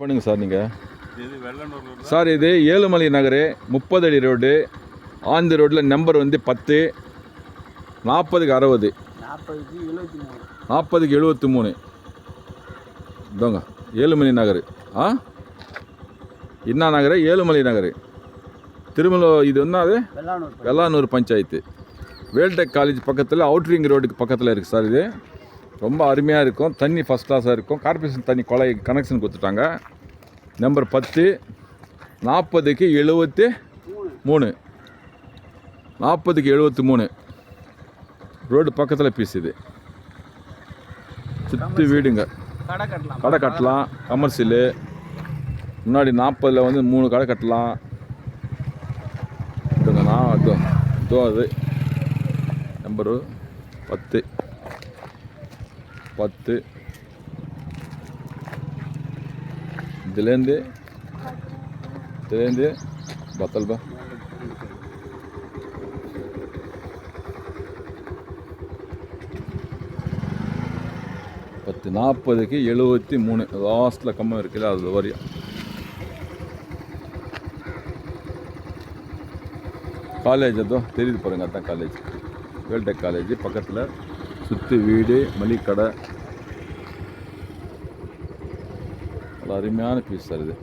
பண்ணுங்க சார் நீங்கள் சார் இது ஏழுமலை நகர் 30 அடி ரோடு ஆந்தி ரோட்டில் நம்பர் வந்து 10 40க்கு 60 40க்கு 73 இதோங்க ஏழுமலை நகர் என்ன நகர் ஏழுமலை நகர் திருமலை இது என்னது வெள்ளானூர் பஞ்சாயத்து வேல்டெக் காலேஜ் பக்கத்தில் அவுட்ரிங் ரோடுக்கு பக்கத்தில் இருக்குது சார் இது ரொம்ப அருமையாக இருக்கும் தண்ணி ஃபஸ்ட் கிளாஸாக இருக்கும் கார்பரேஷன் தண்ணி குழாய் கனெக்ஷன் கொடுத்துட்டாங்க நம்பர் 10 40க்கு 73 40க்கு 73 ரோடு பக்கத்தில் பீஸ் இது சுற்றி வீடுங்க கடை கட்டலாம் கமர்ஷியலு முன்னாடி 40ல் வந்து 3 கடை கட்டலாம் இதுங்கண்ணா அது நம்பரு 10 இதுலேருந்து பத்தல் பா 40க்கு 73 லாஸ்ட்டில் கம்மம் இருக்குல்ல அது வரையும் காலேஜ் அதுவும் தெரியுது பாருங்க அதான் காலேஜ் வேல்டெக் காலேஜ் பக்கத்தில் சுற்றி வீடு மளிகை கடை அருமையான பீஸ் சார் இது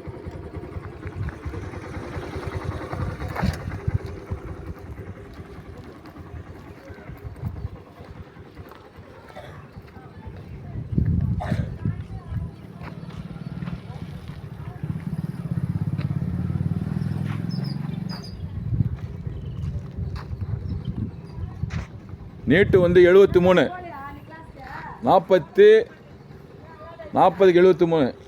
நீட்டு வந்து 73 40க்கு 73